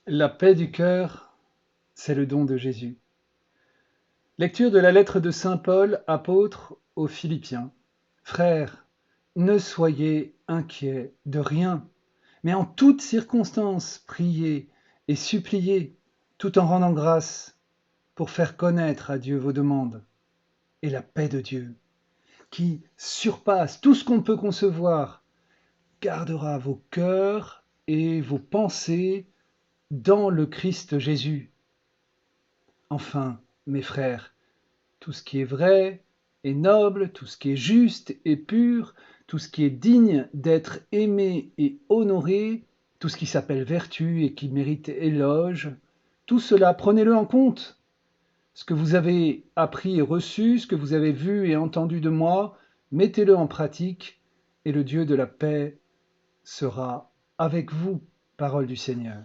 La paix du cœur, c'est le don de Jésus. Lecture de la lettre de saint Paul, apôtre aux Philippiens. Frères, ne soyez inquiets de rien, mais en toutes circonstances, priez et suppliez, tout en rendant grâce, pour faire connaître à Dieu vos demandes. Et la paix de Dieu, qui surpasse tout ce qu'on peut concevoir, gardera vos cœurs et vos pensées dans le Christ Jésus. Enfin, mes frères, tout ce qui est vrai et noble, tout ce qui est juste et pur, tout ce qui est digne d'être aimé et honoré, tout ce qui s'appelle vertu et qui mérite éloge, tout cela, prenez-le en compte. Ce que vous avez appris et reçu, ce que vous avez vu et entendu de moi, mettez-le en pratique et le Dieu de la paix sera avec vous. Parole du Seigneur.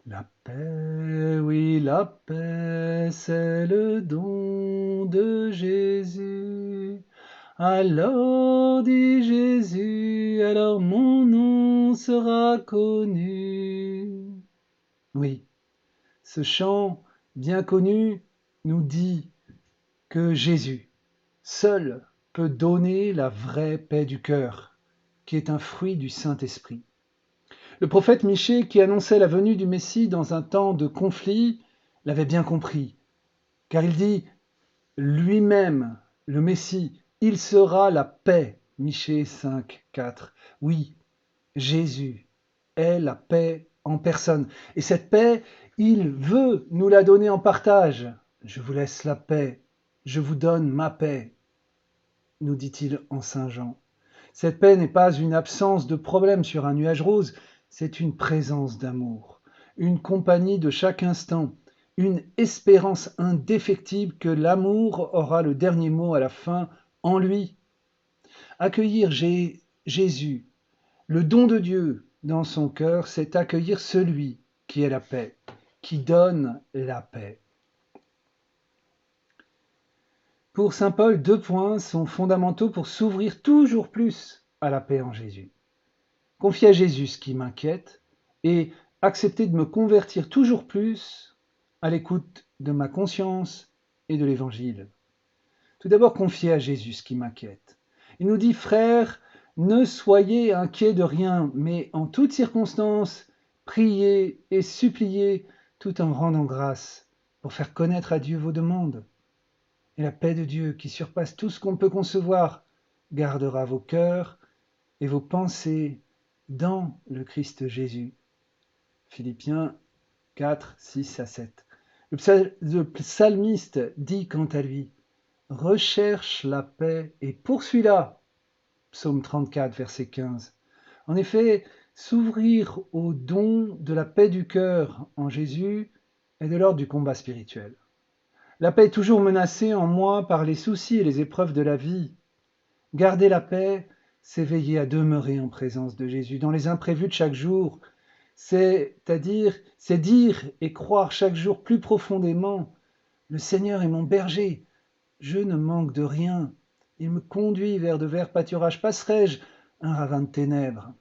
La paix, oui, la paix, c'est le don de Jésus. Alors dit Jésus, alors mon nom sera connu. Oui, ce chant bien connu nous dit que Jésus seul peut donner la vraie paix du cœur, qui est un fruit du Saint-Esprit. Le prophète Michée, qui annonçait la venue du Messie dans un temps de conflit, l'avait bien compris, car il dit lui-même, le Messie, il sera la paix. Michée 5, 4. Oui, Jésus est la paix en personne. Et cette paix, il veut nous la donner en partage. Je vous laisse la paix, je vous donne ma paix, nous dit-il en Saint Jean. Cette paix n'est pas une absence de problème sur un nuage rose, c'est une présence d'amour, une compagnie de chaque instant, une espérance indéfectible que l'amour aura le dernier mot à la fin en lui. Accueillir Jésus, le don de Dieu dans son cœur, c'est accueillir celui qui est la paix, qui donne la paix. Pour saint Paul, 2 points sont fondamentaux pour s'ouvrir toujours plus à la paix en Jésus. Confier à Jésus ce qui m'inquiète et accepter de me convertir toujours plus à l'écoute de ma conscience et de l'Évangile. Tout d'abord, confier à Jésus ce qui m'inquiète. Il nous dit, frères, ne soyez inquiets de rien, mais en toutes circonstances, priez et suppliez tout en rendant grâce pour faire connaître à Dieu vos demandes. Et la paix de Dieu, qui surpasse tout ce qu'on peut concevoir, gardera vos cœurs et vos pensées dans le Christ Jésus. Philippiens 4, 6 à 7. Le psalmiste dit quant à lui, recherche la paix et poursuis-la. Psaume 34, verset 15. En effet, s'ouvrir au don de la paix du cœur en Jésus est de l'ordre du combat spirituel. La paix est toujours menacée en moi par les soucis et les épreuves de la vie. Garder la paix, c'est veiller à demeurer en présence de Jésus dans les imprévus de chaque jour, c'est-à-dire, c'est dire et croire chaque jour plus profondément, le Seigneur est mon berger, je ne manque de rien, il me conduit vers de verts pâturages, passerai-je un ravin de ténèbres?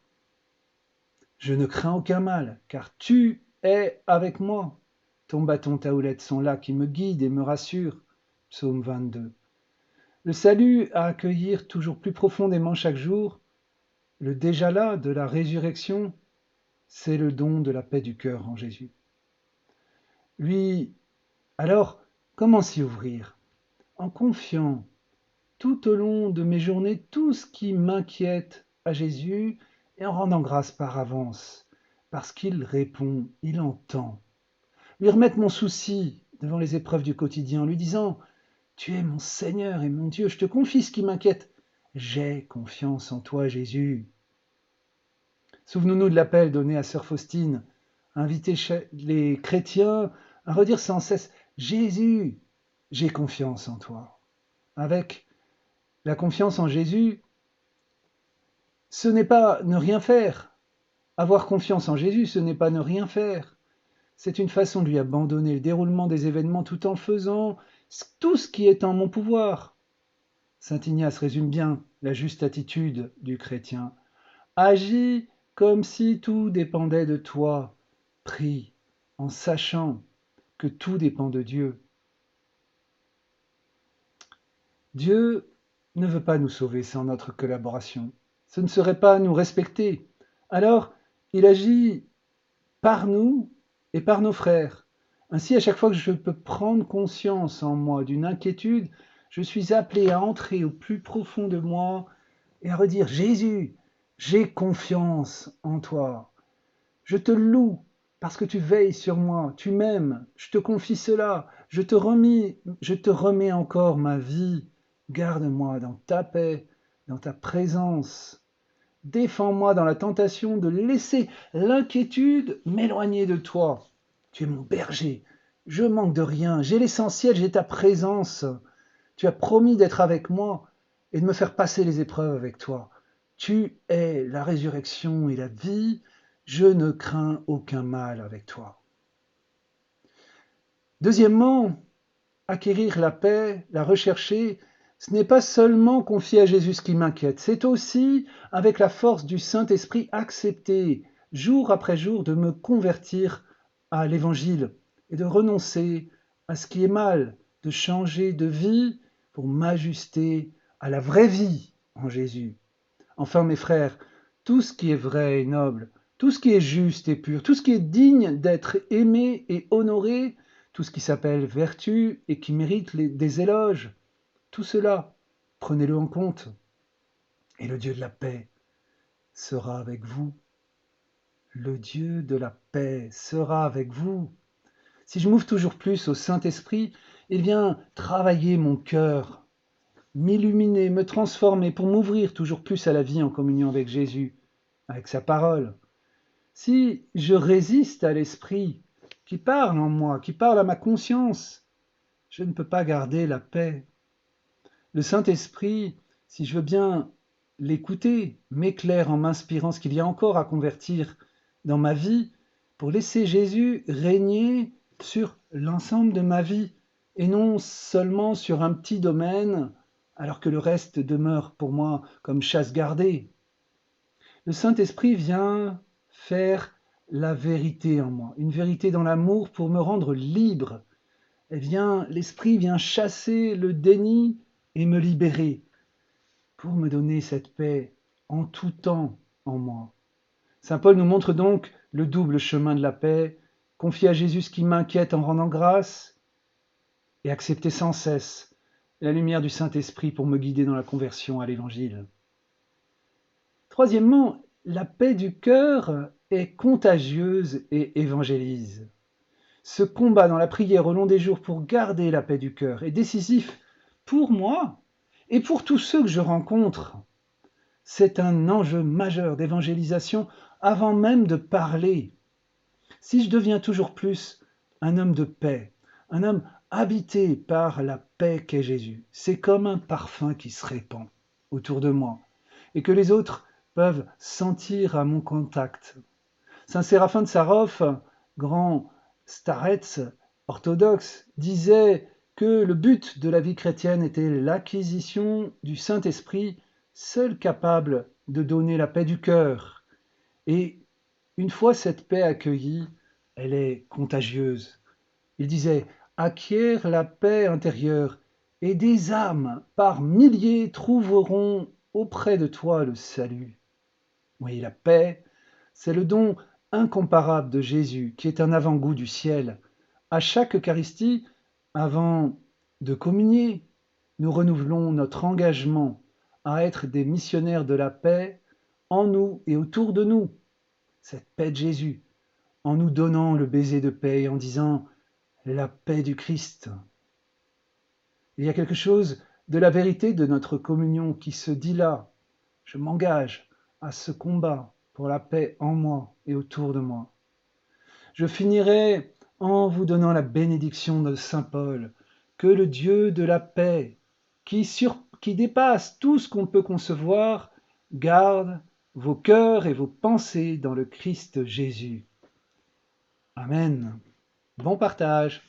Je ne crains aucun mal, car tu es avec moi. Ton bâton, ta houlette sont là qui me guident et me rassurent. Psaume 22. Le salut à accueillir toujours plus profondément chaque jour, le déjà là de la résurrection, c'est le don de la paix du cœur en Jésus. Lui, alors, comment s'y ouvrir? En confiant tout au long de mes journées tout ce qui m'inquiète à Jésus et en rendant grâce par avance, parce qu'il répond, il entend. Lui remettre mon souci devant les épreuves du quotidien en lui disant, tu es mon Seigneur et mon Dieu, je te confie ce qui m'inquiète. J'ai confiance en toi, Jésus. Souvenons-nous de l'appel donné à sœur Faustine, inviter les chrétiens à redire sans cesse, Jésus, j'ai confiance en toi. Avec la confiance en Jésus, ce n'est pas ne rien faire. Avoir confiance en Jésus, ce n'est pas ne rien faire. C'est une façon de lui abandonner le déroulement des événements tout en faisant tout ce qui est en mon pouvoir. Saint Ignace résume bien la juste attitude du chrétien. Agis comme si tout dépendait de toi. prie en sachant que tout dépend de Dieu. Dieu ne veut pas nous sauver sans notre collaboration. Ce ne serait pas nous respecter. Alors, il agit par nous et par nos frères. Ainsi, à chaque fois que je peux prendre conscience en moi d'une inquiétude, je suis appelé à entrer au plus profond de moi et à redire: Jésus, j'ai confiance en toi. Je te loue parce que tu veilles sur moi, tu m'aimes, je te confie cela, je te remets encore ma vie. Garde-moi dans ta paix, dans ta présence. Défends-moi dans la tentation de laisser l'inquiétude m'éloigner de toi. Tu es mon berger, je manque de rien, j'ai l'essentiel, j'ai ta présence. Tu as promis d'être avec moi et de me faire passer les épreuves avec toi. Tu es la résurrection et la vie, je ne crains aucun mal avec toi. Deuxièmement, acquérir la paix, la rechercher, ce n'est pas seulement confier à Jésus ce qui m'inquiète, c'est aussi, avec la force du Saint-Esprit, accepter jour après jour de me convertir à l'Évangile et de renoncer à ce qui est mal, de changer de vie pour m'ajuster à la vraie vie en Jésus. Enfin, mes frères, tout ce qui est vrai et noble, tout ce qui est juste et pur, tout ce qui est digne d'être aimé et honoré, tout ce qui s'appelle vertu et qui mérite des éloges, tout cela, prenez-le en compte. Et le Dieu de la paix sera avec vous. Le Dieu de la paix sera avec vous. Si je m'ouvre toujours plus au Saint-Esprit, il vient travailler mon cœur, m'illuminer, me transformer pour m'ouvrir toujours plus à la vie en communion avec Jésus, avec sa parole. Si je résiste à l'Esprit qui parle en moi, qui parle à ma conscience, je ne peux pas garder la paix. Le Saint-Esprit, si je veux bien l'écouter, m'éclaire en m'inspirant ce qu'il y a encore à convertir dans ma vie pour laisser Jésus régner sur l'ensemble de ma vie et non seulement sur un petit domaine alors que le reste demeure pour moi comme chasse gardée. Le Saint-Esprit vient faire la vérité en moi, une vérité dans l'amour pour me rendre libre. L'Esprit vient chasser le déni et me libérer pour me donner cette paix en tout temps en moi. Saint Paul nous montre donc le double chemin de la paix, confier à Jésus ce qui m'inquiète en rendant grâce et accepter sans cesse la lumière du Saint-Esprit pour me guider dans la conversion à l'Évangile. Troisièmement, la paix du cœur est contagieuse et évangélise. Ce combat dans la prière au long des jours pour garder la paix du cœur est décisif pour moi et pour tous ceux que je rencontre. C'est un enjeu majeur d'évangélisation avant même de parler. Si je deviens toujours plus un homme de paix, un homme habité par la paix qu'est Jésus, c'est comme un parfum qui se répand autour de moi et que les autres peuvent sentir à mon contact. Saint Séraphin de Sarov, grand starets orthodoxe, disait que le but de la vie chrétienne était l'acquisition du Saint-Esprit, seul capable de donner la paix du cœur. Et une fois cette paix accueillie, elle est contagieuse. Il disait: acquiert la paix intérieure, et des âmes par milliers trouveront auprès de toi le salut. Oui, la paix, c'est le don incomparable de Jésus qui est un avant-goût du ciel. À chaque Eucharistie, avant de communier, nous renouvelons notre engagement à être des missionnaires de la paix en nous et autour de nous. Cette paix de Jésus, en nous donnant le baiser de paix et en disant la paix du Christ. Il y a quelque chose de la vérité de notre communion qui se dit là. Je m'engage à ce combat pour la paix en moi et autour de moi. Je finirai en vous donnant la bénédiction de Saint Paul, que le Dieu de la paix, qui dépasse tout ce qu'on peut concevoir, garde vos cœurs et vos pensées dans le Christ Jésus. Amen. Bon partage.